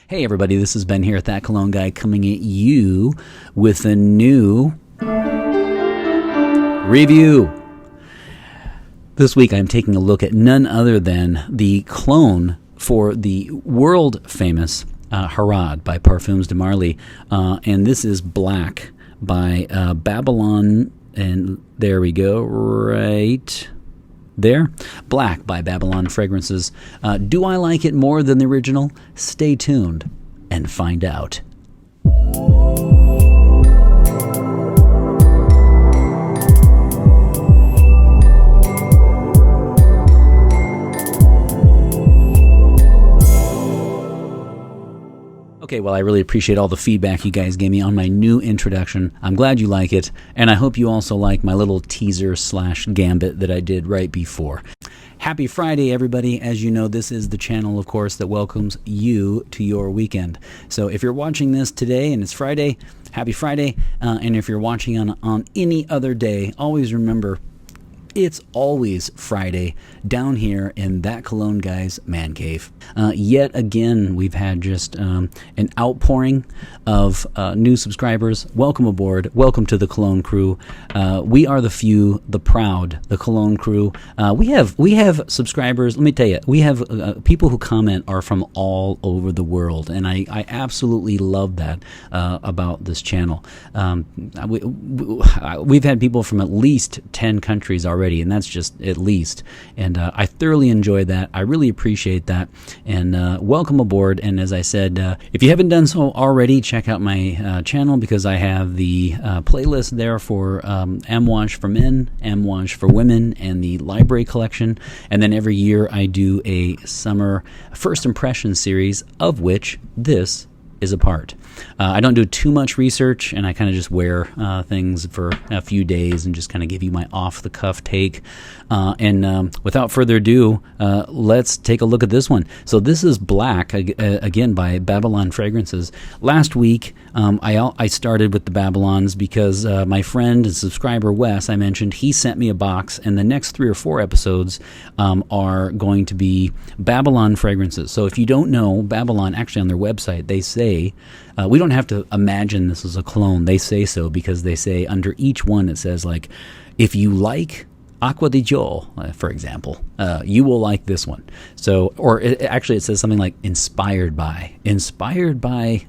Hey everybody, this is Ben here, thatcologneguy, coming at you with a new review. This week I'm taking a look at none other than the clone for the world-famous Harad by Parfums de Marly, and this is Black by Babylon, and there we go, right there. Black by Babylon Fragrances. Do I like it more than the original? Stay tuned and find out. Okay, well, I really appreciate all the feedback you guys gave me on my new introduction. I'm glad you like it, and I hope you also like my little teaser / gambit that I did right before. Happy Friday, everybody. As you know, this is the channel, of course, that welcomes you to your weekend. So if you're watching this today and it's Friday, happy Friday. And if you're watching on any other day, always remember, it's always Friday down here in That Cologne Guy's man cave. Yet again, we've had just an outpouring of new subscribers. Welcome aboard. Welcome to the Cologne crew. We are the few, the proud, the Cologne crew. We have subscribers. Let me tell you, we have people who comment are from all over the world, and I absolutely love that about this channel. We've had people from at least 10 countries already, and that's just at least, and I thoroughly enjoy that. I really appreciate that, and welcome aboard. And as I said, if you haven't done so already, check out my channel, because I have the playlist there for Amouage for men, Amouage for women, and the library collection. And then every year I do a summer first impression series, of which this is a part. I don't do too much research, and I kind of just wear things for a few days and just kind of give you my off-the-cuff take. And without further ado, let's take a look at this one. So this is Black, again, by Babylon Fragrances. Last week, I started with the Babylons because my friend and subscriber Wes, I mentioned, he sent me a box, and the next 3 or 4 episodes are going to be Babylon Fragrances. So if you don't know, Babylon, actually on their website, they say, we don't have to imagine this is a clone. They say so because they say under each one it says, like, if you like Acqua di Gio, for example, you will like this one. So, or actually it says something like inspired by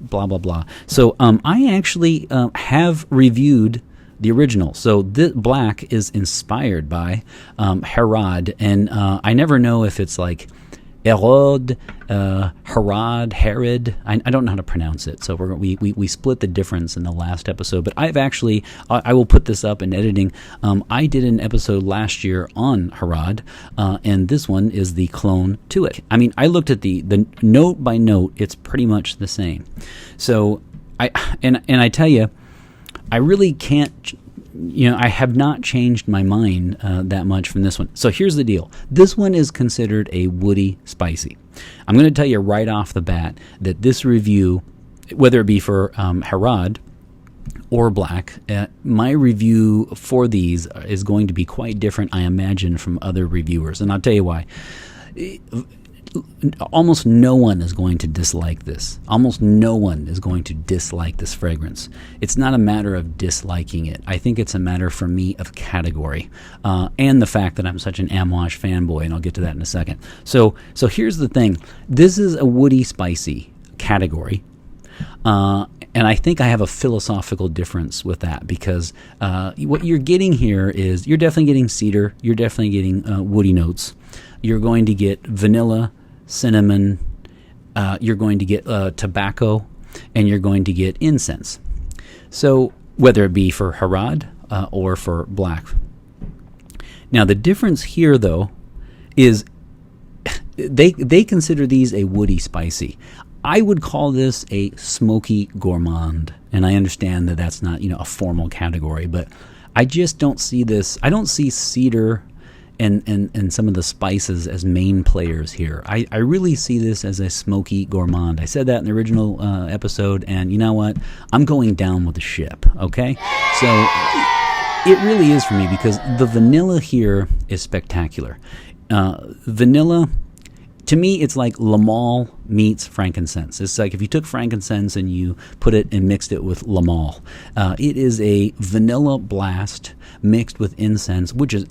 blah, blah, blah. So I actually have reviewed the original. So this Black is inspired by Harad, and I never know if it's like Herod, Herod. I don't know how to pronounce it, so we split the difference in the last episode. But I've actually, I will put this up in editing. I did an episode last year on Harad, and this one is the clone to it. I mean, I looked at the note by note; it's pretty much the same. So I tell you, I really can't. I have not changed my mind that much from this one. So here's the deal. This one is considered a woody spicy. I'm going to tell you right off the bat that this review, whether it be for Harad or Black, my review for these is going to be quite different, I imagine, from other reviewers. And I'll tell you why. Almost no one is going to dislike this. Almost no one is going to dislike this fragrance. It's not a matter of disliking it. I think it's a matter for me of category, and the fact that I'm such an Amouage fanboy, and I'll get to that in a second. So here's the thing. This is a woody spicy category, and I think I have a philosophical difference with that, because what you're getting here is you're definitely getting cedar, you're definitely getting woody notes, you're going to get vanilla, cinnamon, you're going to get tobacco, and you're going to get incense. So whether it be for Harad or for Black. Now the difference here, though, is they consider these a woody spicy. I would call this a smoky gourmand, and I understand that that's not a formal category, but I just don't see this. I don't see cedar and some of the spices as main players here. I really see this as a smoky gourmand. I said that in the original episode, and you know what? I'm going down with the ship, okay? So it really is for me, because the vanilla here is spectacular. Vanilla to me, it's like Le Male meets frankincense. It's like if you took frankincense and you put it and mixed it with Le Male. It is a vanilla blast mixed with incense, which is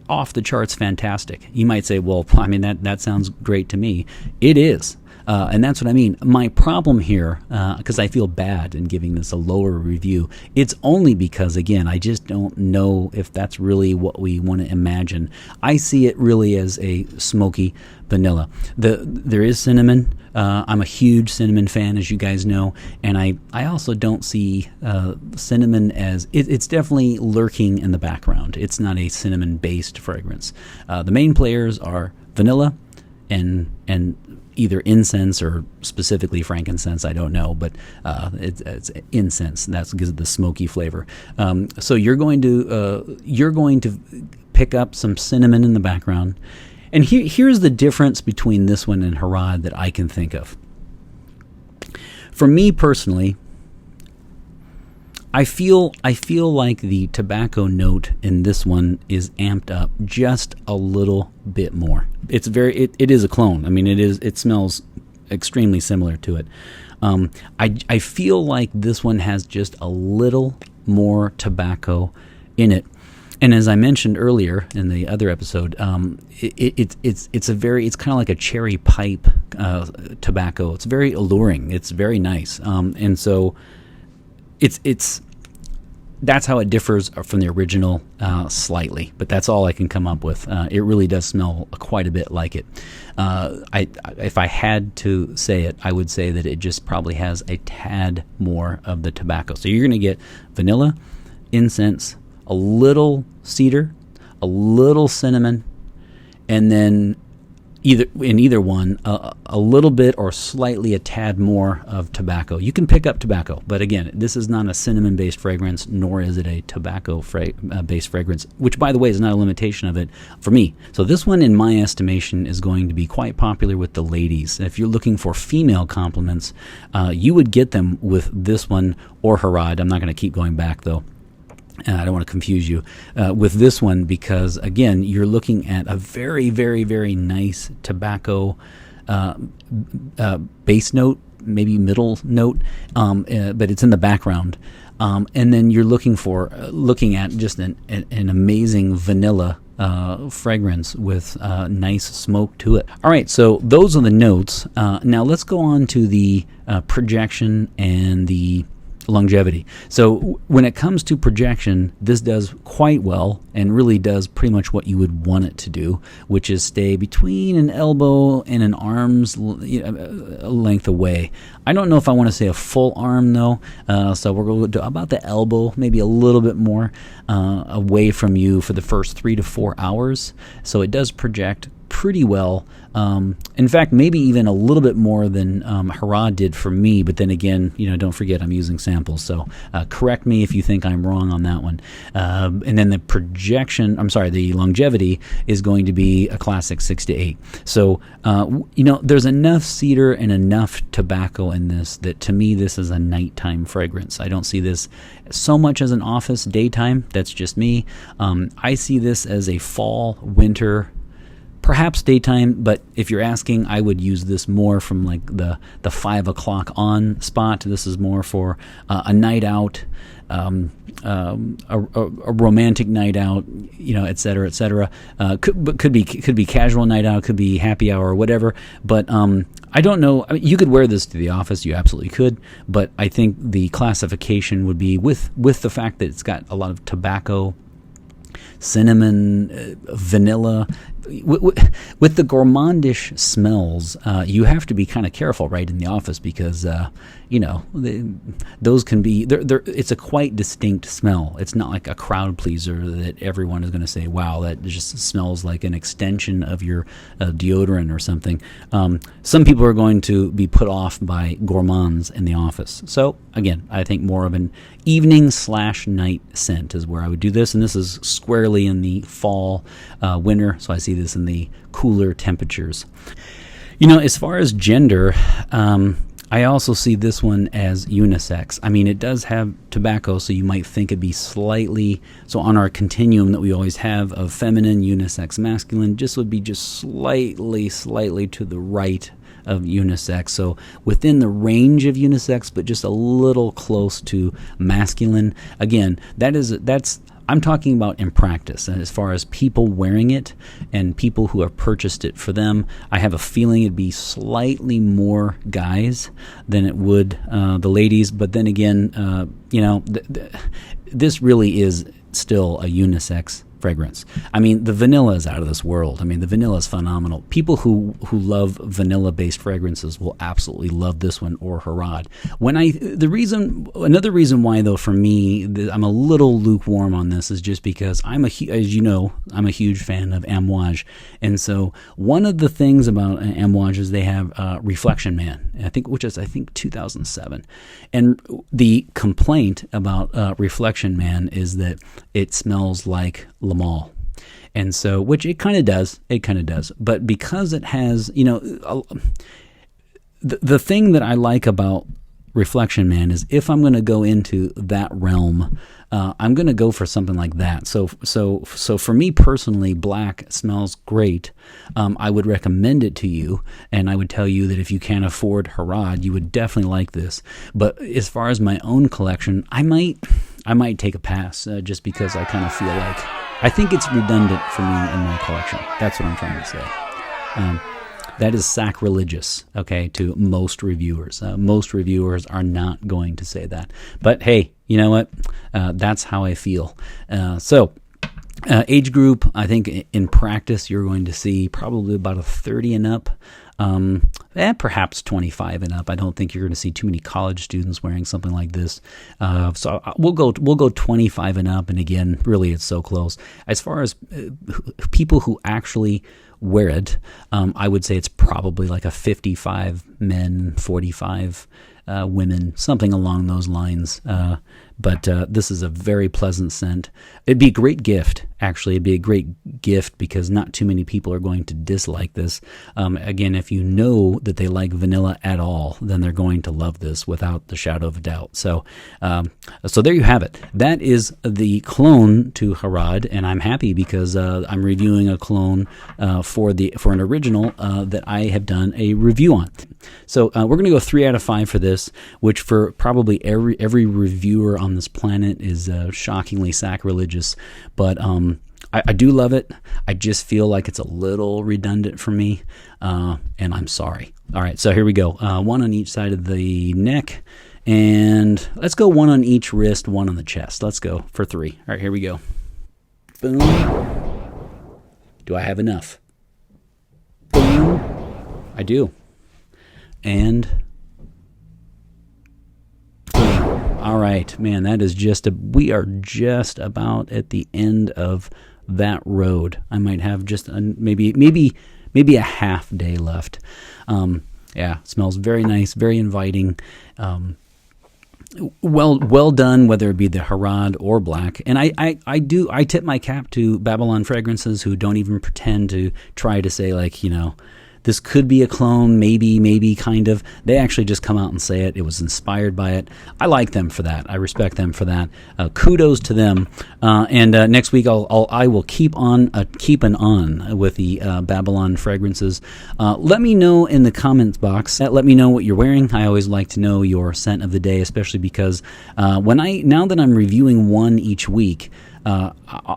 off the charts fantastic. You might say, well, I mean, that sounds great to me. It is. And that's what I mean. My problem here, because I feel bad in giving this a lower review, it's only because, again, I just don't know if that's really what we want to imagine. I see it really as a smoky vanilla. There is cinnamon. I'm a huge cinnamon fan, as you guys know, and I also don't see cinnamon as it's definitely lurking in the background. It's not a cinnamon-based fragrance. The main players are vanilla and either incense or specifically frankincense. I don't know, but it's incense. That gives it the smoky flavor. So you're going to pick up some cinnamon in the background. And here's the difference between this one and Harad that I can think of. For me personally, I feel like the tobacco note in this one is amped up just a little bit more. It is a clone. I mean, it smells extremely similar to it. I feel like this one has just a little more tobacco in it. And as I mentioned earlier in the other episode, it's kind of like a cherry pipe tobacco. It's very alluring. It's very nice. And so that's how it differs from the original slightly, but that's all I can come up with. It really does smell quite a bit like it. If I had to say it, I would say that it just probably has a tad more of the tobacco. So you're going to get vanilla, incense, a little cedar, a little cinnamon, and then either one, a little bit or slightly a tad more of tobacco. You can pick up tobacco, but again, this is not a cinnamon-based fragrance, nor is it a tobacco-based fragrance, which, by the way, is not a limitation of it for me. So this one, in my estimation, is going to be quite popular with the ladies. If you're looking for female compliments, you would get them with this one or Harad. I'm not going to keep going back, though. I don't want to confuse you with this one because, again, you're looking at a very, very, very nice tobacco base note, maybe middle note, but it's in the background. And then you're looking at just an amazing vanilla fragrance with nice smoke to it. All right, so those are the notes. Now let's go on to the projection and the longevity. So when it comes to projection, this does quite well and really does pretty much what you would want it to do, which is stay between an elbow and an arm's length away. I don't know if I want to say a full arm though, so we're going to do about the elbow, maybe a little bit more away from you for the first 3 to 4 hours. So it does project pretty well. In fact, maybe even a little bit more than Harad did for me. But then again, don't forget I'm using samples. So correct me if you think I'm wrong on that one. And then the longevity is going to be a classic 6 to 8. So, there's enough cedar and enough tobacco in this that to me this is a nighttime fragrance. I don't see this so much as an office daytime. That's just me. I see this as a fall, winter, perhaps daytime, but if you're asking, I would use this more from like the 5 o'clock on spot. This is more for a night out, a romantic night out, et cetera, et cetera. Could be casual night out, could be happy hour or whatever. But I don't know. I mean, you could wear this to the office. You absolutely could. But I think the classification would be with the fact that it's got a lot of tobacco, cinnamon, vanilla. With the gourmandish smells, you have to be kind of careful, right, in the office because those can be. It's a quite distinct smell. It's not like a crowd pleaser that everyone is going to say, "Wow, that just smells like an extension of your deodorant or something." Some people are going to be put off by gourmands in the office. So again, I think more of an evening/night scent is where I would do this, and this is squarely in the fall, winter. So I see this in the cooler temperatures. As far as gender, I also see this one as unisex. I mean, it does have tobacco, so you might think it'd be slightly, so on our continuum that we always have of feminine, unisex, masculine, just would be just slightly to the right of unisex. So within the range of unisex, but just a little close to masculine. Again, that's I'm talking about in practice, and as far as people wearing it and people who have purchased it for them, I have a feeling it'd be slightly more guys than it would the ladies. But then again, this really is still a unisex fragrance. I mean, the vanilla is out of this world. I mean, the vanilla is phenomenal. People who love vanilla-based fragrances will absolutely love this one or Harad. Another reason why, though, for me, I'm a little lukewarm on this is just because as you know, I'm a huge fan of Amouage, and so one of the things about Amouage is they have Reflection Man, which is 2007, and the complaint about Reflection Man is that it smells like Le Male. And so, which it kind of does, but because it has, the thing that I like about Reflection Man is if I'm going to go into that realm, I'm going to go for something like that. So for me personally, black smells great. I would recommend it to you, and I would tell you that if you can't afford Harad, you would definitely like this. But as far as my own collection, I might take a pass just because I kind of feel like I think it's redundant for me in my collection. That's what I'm trying to say. That is sacrilegious, okay, to most reviewers. Most reviewers are not going to say that. But hey, you know what? That's how I feel. Age group, I think in practice you're going to see probably about a 30 and up. Perhaps 25 and up. I don't think you're going to see too many college students wearing something like this. So we'll go 25 and up. And again, really, it's so close. As far as people who actually wear it, I would say it's probably like a 55 men, 45 women, something along those lines. But this is a very pleasant scent. It'd be a great gift, actually. It'd be a great gift because not too many people are going to dislike this. Again, if you know that they like vanilla at all, then they're going to love this without the shadow of a doubt. So there you have it. That is the clone to Harad, and I'm happy because I'm reviewing a clone for an original that I have done a review on. So we're going to go 3 out of 5 for this, which for probably every reviewer on this planet is shockingly sacrilegious, but I do love it. I just feel like it's a little redundant for me, and I'm sorry. All right, so here we go. 1 on each side of the neck, and let's go 1 on each wrist, 1 on the chest. Let's go for 3. All right, here we go. Boom. Do I have enough? Boom. I do. And all right, man, that is we are just about at the end of that road. I might have just maybe a half day left. Yeah, it smells very nice, very inviting. Well done, whether it be the Harad or black. And I tip my cap to Babylon Fragrances, who don't even pretend to try to say this could be a clone, maybe, kind of. They actually just come out and say it. It was inspired by it. I like them for that. I respect them for that. Kudos to them. And next week I will keep on with the Babylon Fragrances. Let me know in the comments box. Let me know what you're wearing. I always like to know your scent of the day, especially because now that I'm reviewing one each week,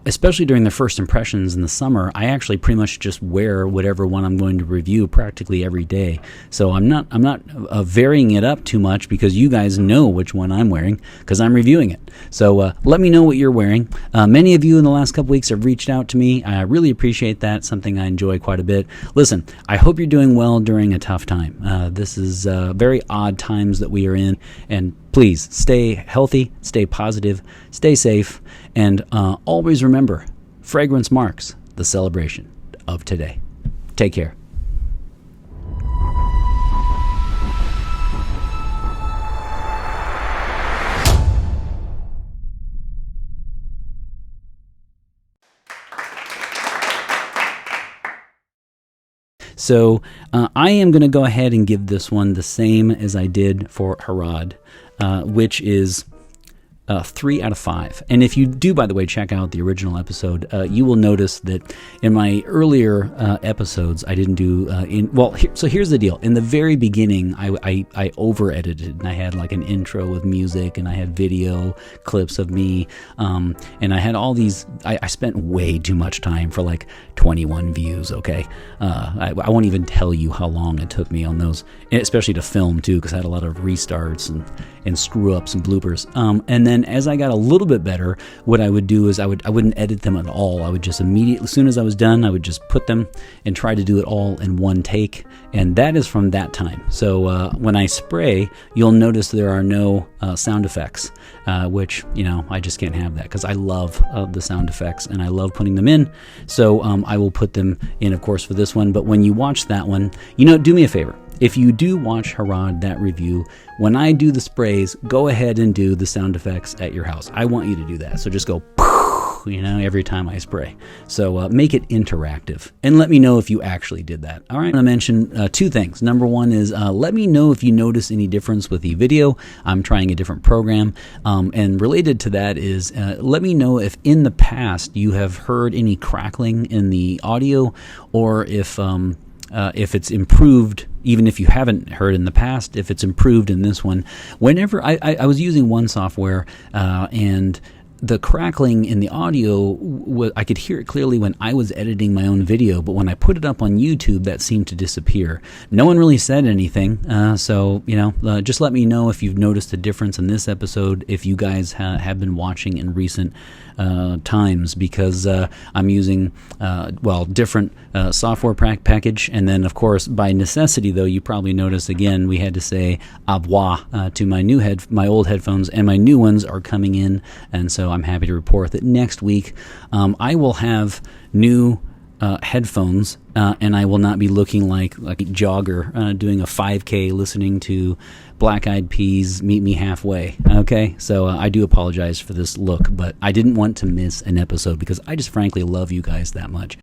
especially during the first impressions in the summer, I actually pretty much just wear whatever one I'm going to review practically every day. So I'm not varying it up too much because you guys know which one I'm wearing because I'm reviewing it. So let me know what you're wearing. Many of you in the last couple weeks have reached out to me. I really appreciate that. Something I enjoy quite a bit. Listen, I hope you're doing well during a tough time. This is very odd times that we are in, and please stay healthy, stay positive, stay safe, and always remember, fragrance marks the celebration of today. Take care. So I am going to go ahead and give this one the same as I did for Harad, which is 3 out of 5. And if you do, by the way, check out the original episode, you will notice that in my earlier episodes, I didn't do so here's the deal. In the very beginning, I over edited, and I had like an intro with music, and I had video clips of me, and I had all these. I spent way too much time for like 21 views. Okay, I won't even tell you how long it took me on those, especially to film too, because I had a lot of restarts and screw ups and bloopers. And then as I got a little bit better, what I would do is I wouldn't edit them at all. I would just immediately, as soon as I was done, I would just put them and try to do it all in one take. And that is from that time. So when I spray, you'll notice there are no sound effects, which, I just can't have that, because I love the sound effects and I love putting them in. So I will put them in, of course, for this one. But when you watch that one, do me a favor. If you do watch Harad, that review, when I do the sprays, go ahead and do the sound effects at your house. I want you to do that. So just go, every time I spray. So make it interactive, and let me know if you actually did that. All right, I'm going to mention 2 things. Number one is let me know if you notice any difference with the video. I'm trying a different program. And related to that is let me know if in the past you have heard any crackling in the audio, or if it's improved, even if you haven't heard in the past, if it's improved in this one. Whenever I was using one software, and the crackling in the audio, I could hear it clearly when I was editing my own video, but when I put it up on YouTube, that seemed to disappear. No one really said anything, so just let me know if you've noticed a difference in this episode, if you guys have been watching in recent times, because I'm using different software package, and then of course by necessity, though, you probably noticed again we had to say au revoir to my old headphones, and my new ones are coming in, and so I'm happy to report that next week I will have new headphones, and I will not be looking like a jogger doing a 5K listening to Black Eyed Peas, Meet Me Halfway. Okay, so I do apologize for this look, but I didn't want to miss an episode because I just frankly love you guys that much.